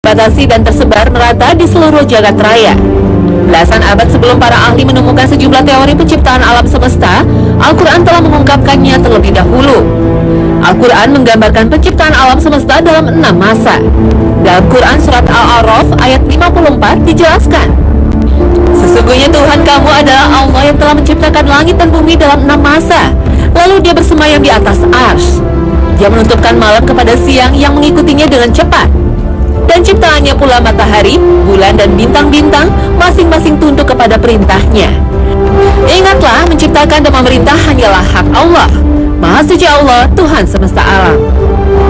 batasi dan tersebar merata di seluruh jagat raya. Belasan abad sebelum para ahli menemukan sejumlah teori penciptaan alam semesta, Al-Quran telah mengungkapkannya terlebih dahulu. Al-Quran menggambarkan penciptaan alam semesta dalam 6 masa. Dalam Quran Surat Al-A'raf ayat 54 dijelaskan, "Sesungguhnya Tuhan kamu adalah Allah yang telah menciptakan langit dan bumi dalam 6 masa. Lalu dia bersemayam di atas arsy. Dia menutupkan malam kepada siang yang mengikutinya dengan cepat. Dan ciptaannya pula matahari, bulan dan bintang-bintang masing-masing tunduk kepada perintahnya. Ingatlah, menciptakan dan memerintah hanyalah hak Allah. Maha suci Allah, Tuhan semesta alam."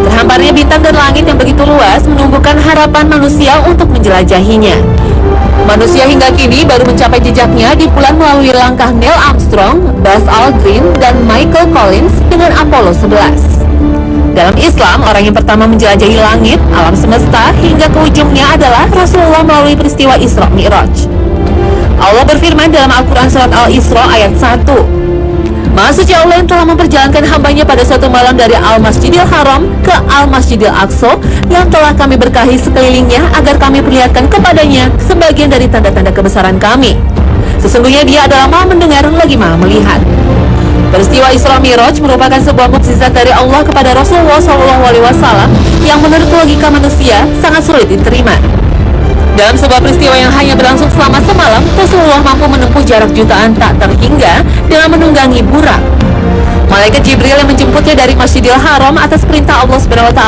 Terhamparnya bintang dan langit yang begitu luas menumbuhkan harapan manusia untuk menjelajahinya. Manusia hingga kini baru mencapai jejaknya di bulan melalui langkah Neil Armstrong, Buzz Aldrin, dan Michael Collins dengan Apollo 11. Dalam Islam, orang yang pertama menjelajahi langit, alam semesta, hingga ke ujungnya adalah Rasulullah melalui peristiwa Isra Mi'raj. Allah berfirman dalam Al-Quran Surat Al-Isra ayat 1, "Maha suci Allah yang telah memperjalankan hambanya pada suatu malam dari Al-Masjidil Haram ke Al-Masjidil Aqsa yang telah kami berkahi sekelilingnya agar kami perlihatkan kepadanya sebagian dari tanda-tanda kebesaran kami. Sesungguhnya dia adalah Maha mendengar lagi Maha melihat." Peristiwa Isra Mi'raj merupakan sebuah mukjizat dari Allah kepada Rasulullah SAW yang menurut logika manusia sangat sulit diterima. Dalam sebuah peristiwa yang hanya berlangsung selama semalam, Rasulullah mampu menempuh jarak jutaan tak terhingga dengan menunggangi burak. Malaikat Jibril yang menjemputnya dari Masjidil Haram atas perintah Allah SWT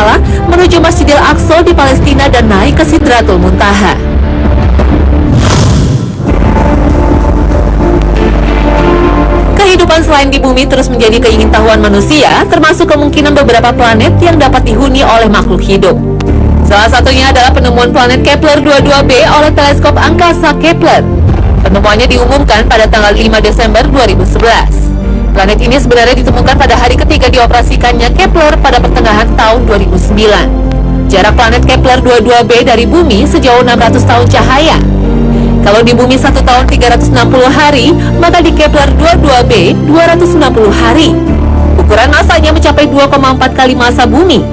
menuju Masjidil Aqsa di Palestina dan naik ke Sidratul Muntaha. Kehidupan selain di bumi terus menjadi keingintahuan manusia, termasuk kemungkinan beberapa planet yang dapat dihuni oleh makhluk hidup. Salah satunya adalah penemuan planet Kepler 22b oleh teleskop angkasa Kepler. Penemuannya diumumkan pada tanggal 5 Desember 2011. Planet ini sebenarnya ditemukan pada hari ketiga dioperasikannya Kepler pada pertengahan tahun 2009. Jarak planet Kepler 22b dari bumi sejauh 600 tahun cahaya. Kalau di bumi 1 tahun 360 hari, maka di Kepler 22b 290 hari. Ukuran masanya mencapai 2,4 kali masa bumi.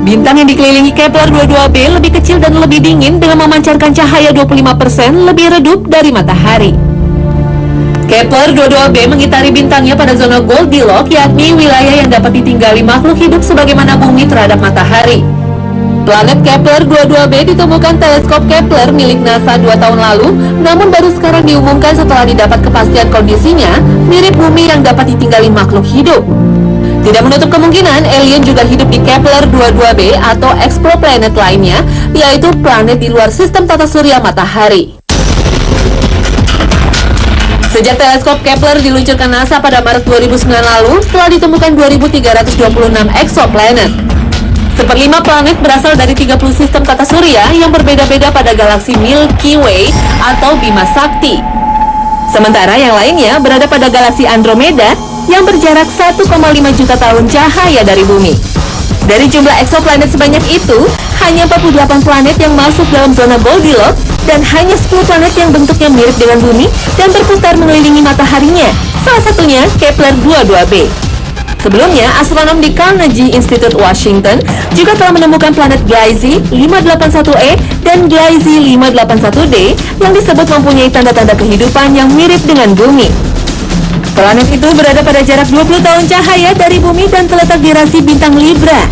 Bintang yang dikelilingi Kepler 22b lebih kecil dan lebih dingin dengan memancarkan cahaya 25% lebih redup dari matahari. Kepler 22b mengitari bintangnya pada zona Goldilocks, yakni wilayah yang dapat ditinggali makhluk hidup sebagaimana bumi terhadap matahari. Planet Kepler 22b ditemukan teleskop Kepler milik NASA 2 tahun lalu, namun baru sekarang diumumkan setelah didapat kepastian kondisinya mirip bumi yang dapat ditinggali makhluk hidup. Tidak menutup kemungkinan alien juga hidup di Kepler 22b atau exoplanet lainnya, yaitu planet di luar sistem tata surya matahari. Sejak teleskop Kepler diluncurkan NASA pada Maret 2009 lalu, telah ditemukan 2.326 exoplanet. Seperlima planet berasal dari 30 sistem tata surya yang berbeda-beda pada galaksi Milky Way atau Bima Sakti. Sementara yang lainnya berada pada galaksi Andromeda yang berjarak 1,5 juta tahun cahaya dari bumi. Dari jumlah exoplanet sebanyak itu, hanya 48 planet yang masuk dalam zona Goldilocks dan hanya 10 planet yang bentuknya mirip dengan bumi dan berputar mengelilingi mataharinya, salah satunya Kepler 22b. Sebelumnya, astronom di Carnegie Institute Washington juga telah menemukan planet Gliese 581e dan Gliese 581d yang disebut mempunyai tanda-tanda kehidupan yang mirip dengan bumi. Planet itu berada pada jarak 20 tahun cahaya dari bumi dan terletak di rasi bintang Libra.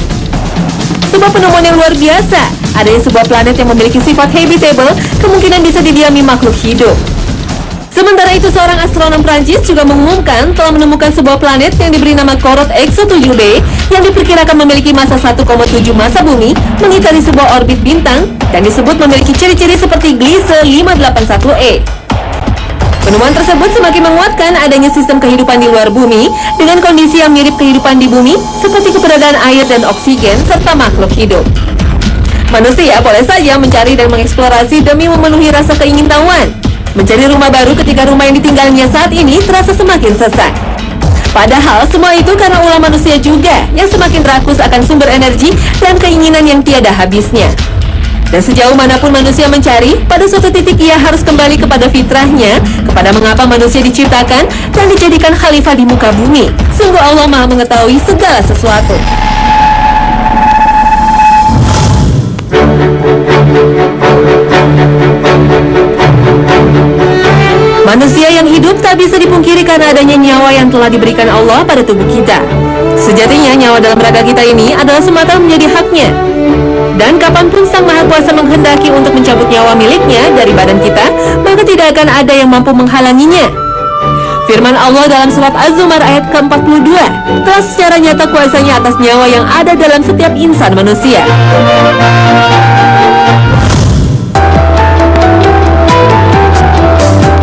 Sebuah penemuan yang luar biasa, adanya sebuah planet yang memiliki sifat habitable kemungkinan bisa didiami makhluk hidup. Sementara itu, seorang astronom Prancis juga mengumumkan telah menemukan sebuah planet yang diberi nama Corot X7b yang diperkirakan memiliki masa 1,7 masa bumi, mengitari sebuah orbit bintang dan disebut memiliki ciri-ciri seperti Gliese 581e. Penemuan tersebut semakin menguatkan adanya sistem kehidupan di luar bumi dengan kondisi yang mirip kehidupan di bumi seperti keberadaan air dan oksigen serta makhluk hidup. Manusia boleh saja mencari dan mengeksplorasi demi memenuhi rasa keingintahuan. Mencari rumah baru ketika rumah yang ditinggalnya saat ini terasa semakin sesak. Padahal semua itu karena ulah manusia juga yang semakin rakus akan sumber energi dan keinginan yang tiada habisnya. Dan sejauh manapun manusia mencari, pada suatu titik ia harus kembali kepada fitrahnya, kepada mengapa manusia diciptakan dan dijadikan khalifah di muka bumi. Sungguh Allah Maha mengetahui segala sesuatu. Manusia yang hidup tak bisa dipungkiri karena adanya nyawa yang telah diberikan Allah pada tubuh kita. Sejatinya nyawa dalam raga kita ini adalah semata menjadi haknya. Dan kapanpun Sang Maha Kuasa menghendaki untuk mencabut nyawa miliknya dari badan kita, maka tidak akan ada yang mampu menghalanginya. Firman Allah dalam surat Az-Zumar ayat ke-42 telah secara nyata kuasanya atas nyawa yang ada dalam setiap insan manusia.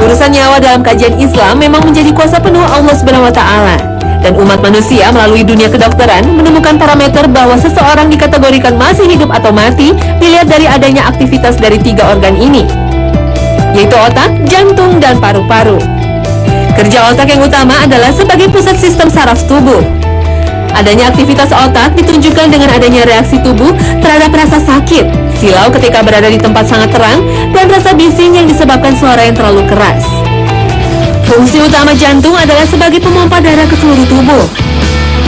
Urusan nyawa dalam kajian Islam memang menjadi kuasa penuh Allah Subhanahu wa Ta'ala. Dan umat manusia melalui dunia kedokteran menemukan parameter bahwa seseorang dikategorikan masih hidup atau mati dilihat dari adanya aktivitas dari 3 organ ini, yaitu otak, jantung, dan paru-paru. Kerja otak yang utama adalah sebagai pusat sistem saraf tubuh. Adanya aktivitas otak ditunjukkan dengan adanya reaksi tubuh terhadap rasa sakit, silau ketika berada di tempat sangat terang, dan rasa bising yang disebabkan suara yang terlalu keras. Fungsi utama jantung adalah sebagai pemompa darah ke seluruh tubuh.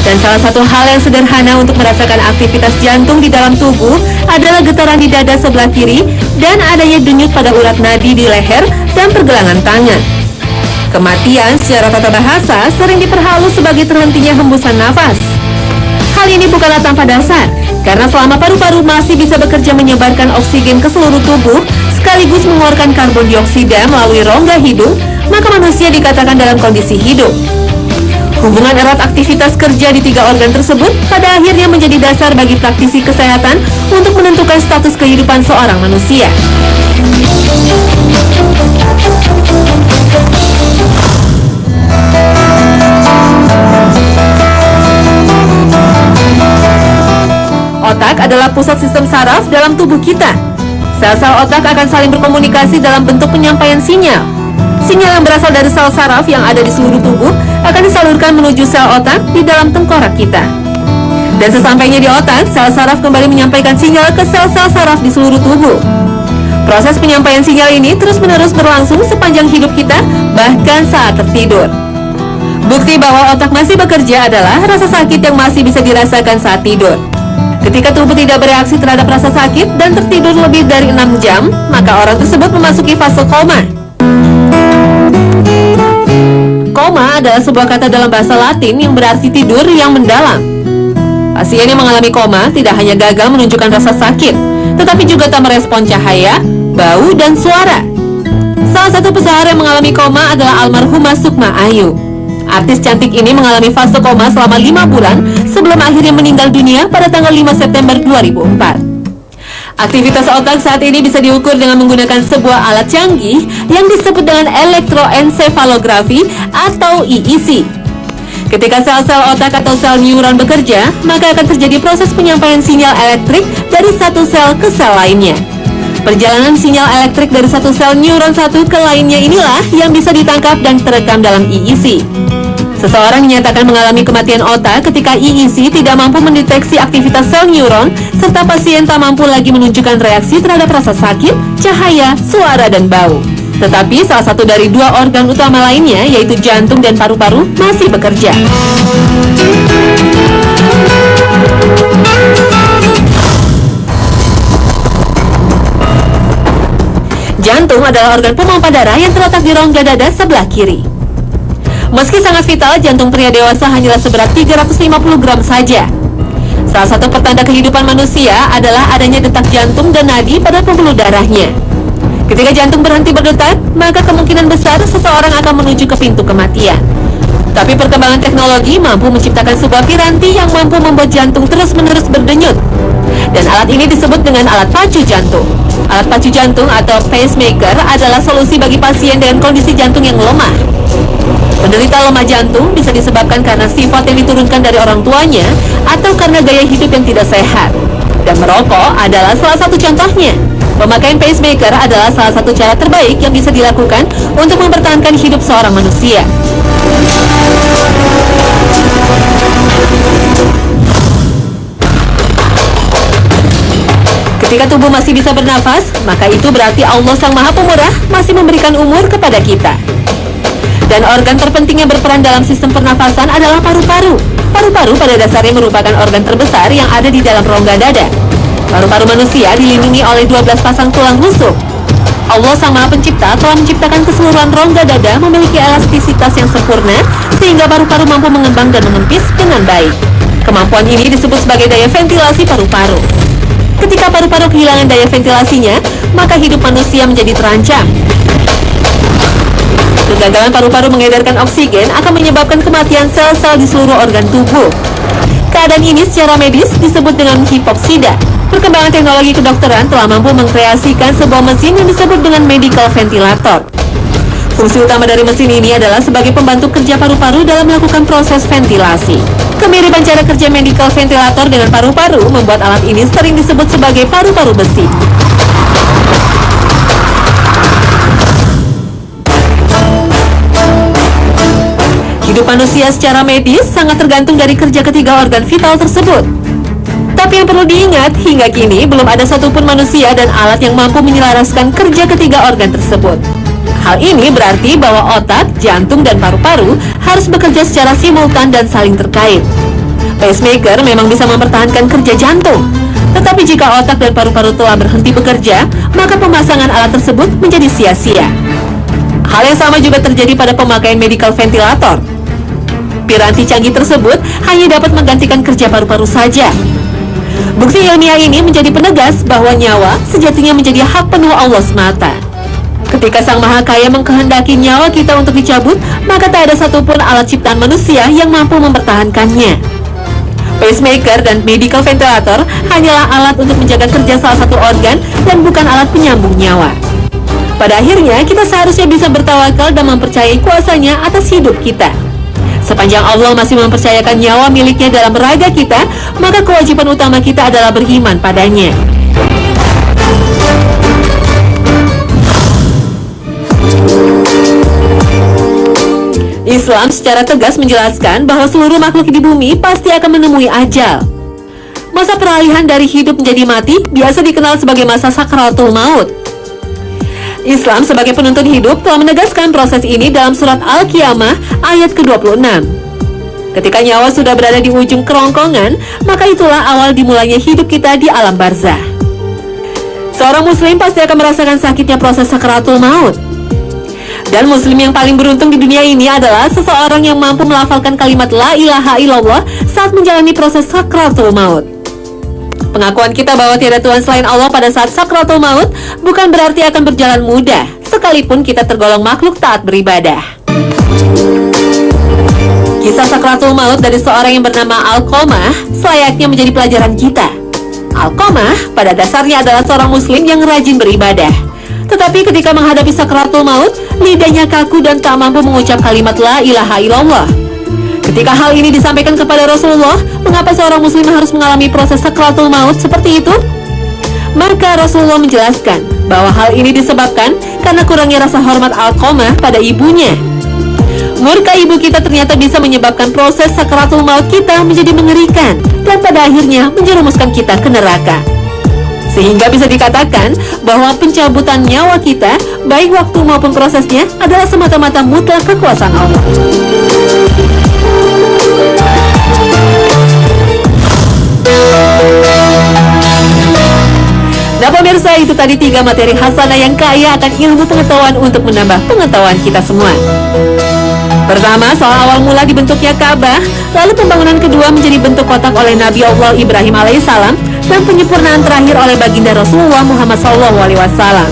Dan salah satu hal yang sederhana untuk merasakan aktivitas jantung di dalam tubuh adalah getaran di dada sebelah kiri dan adanya denyut pada urat nadi di leher dan pergelangan tangan. Kematian secara tata bahasa sering diperhalus sebagai terhentinya hembusan nafas. Hal ini bukanlah tanpa dasar, karena selama paru-paru masih bisa bekerja menyebarkan oksigen ke seluruh tubuh sekaligus mengeluarkan karbon dioksida melalui rongga hidung, maka manusia dikatakan dalam kondisi hidup. Hubungan erat aktivitas kerja di 3 organ tersebut pada akhirnya menjadi dasar bagi praktisi kesehatan untuk menentukan status kehidupan seorang manusia. Otak adalah pusat sistem saraf dalam tubuh kita. Sel-sel otak akan saling berkomunikasi dalam bentuk penyampaian sinyal. Sinyal yang berasal dari sel saraf yang ada di seluruh tubuh akan disalurkan menuju sel otak di dalam tengkorak kita. Dan sesampainya di otak, sel saraf kembali menyampaikan sinyal ke sel-sel saraf di seluruh tubuh. Proses penyampaian sinyal ini terus-menerus berlangsung sepanjang hidup kita, bahkan saat tertidur. Bukti bahwa otak masih bekerja adalah rasa sakit yang masih bisa dirasakan saat tidur. Ketika tubuh tidak bereaksi terhadap rasa sakit dan tertidur lebih dari 6 jam, maka orang tersebut memasuki fase koma. Koma adalah sebuah kata dalam bahasa Latin yang berarti tidur yang mendalam. Pasien yang mengalami koma tidak hanya gagal menunjukkan rasa sakit, tetapi juga tak merespon cahaya, bau, dan suara. Salah satu pesohor yang mengalami koma adalah almarhumah Sukma Ayu. Artis cantik ini mengalami fase koma selama 5 bulan sebelum akhirnya meninggal dunia pada tanggal 5 September 2004. Aktivitas otak saat ini bisa diukur dengan menggunakan sebuah alat canggih yang disebut dengan elektroensefalografi atau EEG. Ketika sel-sel otak atau sel neuron bekerja, maka akan terjadi proses penyampaian sinyal elektrik dari satu sel ke sel lainnya. Perjalanan sinyal elektrik dari satu sel neuron satu ke lainnya inilah yang bisa ditangkap dan terekam dalam EEG. Seseorang dinyatakan mengalami kematian otak ketika EEG tidak mampu mendeteksi aktivitas sel neuron, serta pasien tak mampu lagi menunjukkan reaksi terhadap rasa sakit, cahaya, suara, dan bau. Tetapi salah satu dari 2 organ utama lainnya, yaitu jantung dan paru-paru, masih bekerja. Jantung adalah organ pemompa darah yang terletak di rongga dada sebelah kiri. Meski sangat vital, jantung pria dewasa hanyalah seberat 350 gram saja. Salah satu pertanda kehidupan manusia adalah adanya detak jantung dan nadi pada pembuluh darahnya. Ketika jantung berhenti berdetak, maka kemungkinan besar seseorang akan menuju ke pintu kematian. Tapi perkembangan teknologi mampu menciptakan sebuah piranti yang mampu membuat jantung terus-menerus berdenyut. Dan alat ini disebut dengan alat pacu jantung. Alat pacu jantung atau pacemaker adalah solusi bagi pasien dengan kondisi jantung yang lemah. Penderita lemah jantung bisa disebabkan karena sifat yang diturunkan dari orang tuanya atau karena gaya hidup yang tidak sehat. Dan merokok adalah salah satu contohnya. Pemakaian pacemaker adalah salah satu cara terbaik yang bisa dilakukan untuk mempertahankan hidup seorang manusia. Ketika tubuh masih bisa bernafas, maka itu berarti Allah Sang Maha Pemurah masih memberikan umur kepada kita. Dan organ terpenting yang berperan dalam sistem pernafasan adalah paru-paru. Paru-paru pada dasarnya merupakan organ terbesar yang ada di dalam rongga dada. Paru-paru manusia dilindungi oleh 12 pasang tulang rusuk. Allah Sang Maha Pencipta telah menciptakan keseluruhan rongga dada memiliki elastisitas yang sempurna sehingga paru-paru mampu mengembang dan mengempis dengan baik. Kemampuan ini disebut sebagai daya ventilasi paru-paru. Ketika paru-paru kehilangan daya ventilasinya, maka hidup manusia menjadi terancam. Kegagalan paru-paru mengedarkan oksigen akan menyebabkan kematian sel-sel di seluruh organ tubuh. Keadaan ini secara medis disebut dengan hipoksida. Perkembangan teknologi kedokteran telah mampu mengkreasikan sebuah mesin yang disebut dengan medical ventilator. Fungsi utama dari mesin ini adalah sebagai pembantu kerja paru-paru dalam melakukan proses ventilasi. Kemiripan cara kerja medical ventilator dengan paru-paru membuat alat ini sering disebut sebagai paru-paru besi. Hidup manusia secara medis sangat tergantung dari kerja ketiga organ vital tersebut. Tapi yang perlu diingat, hingga kini belum ada satupun manusia dan alat yang mampu menyelaraskan kerja ketiga organ tersebut. Hal ini berarti bahwa otak, jantung, dan paru-paru harus bekerja secara simultan dan saling terkait. Pacemaker memang bisa mempertahankan kerja jantung. Tetapi jika otak dan paru-paru telah berhenti bekerja, maka pemasangan alat tersebut menjadi sia-sia. Hal yang sama juga terjadi pada pemakaian medical ventilator. Piranti canggih tersebut hanya dapat menggantikan kerja paru-paru saja. Bukti ilmiah ini menjadi penegas bahwa nyawa sejatinya menjadi hak penuh Allah semata. Ketika Sang Maha Kaya mengkehendaki nyawa kita untuk dicabut, maka tak ada satupun alat ciptaan manusia yang mampu mempertahankannya. Pacemaker dan medical ventilator hanyalah alat untuk menjaga kerja salah satu organ dan bukan alat penyambung nyawa. Pada akhirnya, kita seharusnya bisa bertawakal dan mempercayai kuasanya atas hidup kita. Sepanjang Allah masih mempercayakan nyawa miliknya dalam raga kita, maka kewajiban utama kita adalah beriman padanya. Islam secara tegas menjelaskan bahwa seluruh makhluk di bumi pasti akan menemui ajal. Masa peralihan dari hidup menjadi mati biasa dikenal sebagai masa sakratul maut. Islam sebagai penuntun hidup telah menegaskan proses ini dalam surat Al-Qiyamah ayat ke-26. Ketika nyawa sudah berada di ujung kerongkongan, maka itulah awal dimulainya hidup kita di alam barzah. Seorang muslim pasti akan merasakan sakitnya proses sakratul maut. Dan muslim yang paling beruntung di dunia ini adalah seseorang yang mampu melafalkan kalimat la ilaha illallah saat menjalani proses sakratul maut. Pengakuan kita bahwa tiada Tuhan selain Allah pada saat sakratul maut bukan berarti akan berjalan mudah, sekalipun kita tergolong makhluk taat beribadah. Kisah sakratul maut dari seorang yang bernama Alqamah selayaknya menjadi pelajaran kita. Alqamah pada dasarnya adalah seorang muslim yang rajin beribadah. Tetapi ketika menghadapi sakratul maut, lidahnya kaku dan tak mampu mengucap kalimat la ilaha illallah. Ketika hal ini disampaikan kepada Rasulullah, mengapa seorang muslim harus mengalami proses sakratul maut seperti itu? Maka Rasulullah menjelaskan bahwa hal ini disebabkan karena kurangnya rasa hormat Alqamah pada ibunya. Murka ibu kita ternyata bisa menyebabkan proses sakratul maut kita menjadi mengerikan dan pada akhirnya menjerumuskan kita ke neraka. Sehingga bisa dikatakan bahwa pencabutan nyawa kita, baik waktu maupun prosesnya, adalah semata-mata mutlak kekuasaan Allah. Nah pemirsa, itu tadi 3 materi hasanah yang kaya akan ilmu pengetahuan untuk menambah pengetahuan kita semua. Pertama, soal awal mula dibentuknya Ka'bah, lalu pembangunan kedua menjadi bentuk kotak oleh Nabi Allah Ibrahim alaihissalam, dan penyempurnaan terakhir oleh baginda Rasulullah Muhammad SAW.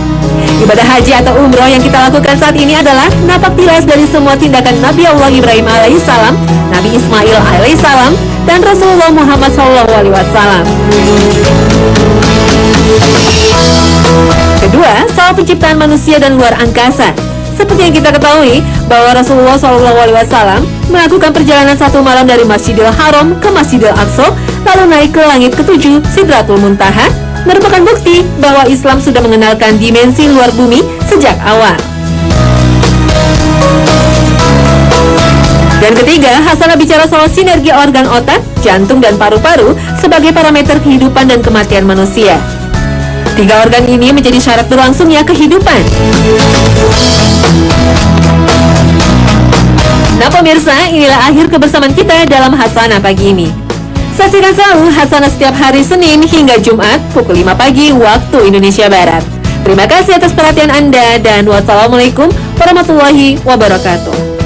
Ibadah haji atau umroh yang kita lakukan saat ini adalah napak tilas dari semua tindakan Nabi Allah Ibrahim alaihissalam, Nabi Ismail alaihissalam, dan Rasulullah Muhammad SAW. Kedua, soal penciptaan manusia dan luar angkasa. Seperti yang kita ketahui bahwa Rasulullah SAW melakukan perjalanan 1 malam dari Masjidil Haram ke Masjidil Aqsa, lalu naik ke langit ke-7 Sidratul Muntaha, merupakan bukti bahwa Islam sudah mengenalkan dimensi luar bumi sejak awal. Dan ketiga, Hasanah bicara soal sinergi organ otak, jantung, dan paru-paru sebagai parameter kehidupan dan kematian manusia. 3 organ ini menjadi syarat berlangsungnya kehidupan. Nah pemirsa, inilah akhir kebersamaan kita dalam Hasanah pagi ini. Saksikan selalu Hasanah setiap hari Senin hingga Jumat pukul 5 pagi waktu Indonesia Barat. Terima kasih atas perhatian Anda dan wassalamualaikum warahmatullahi wabarakatuh.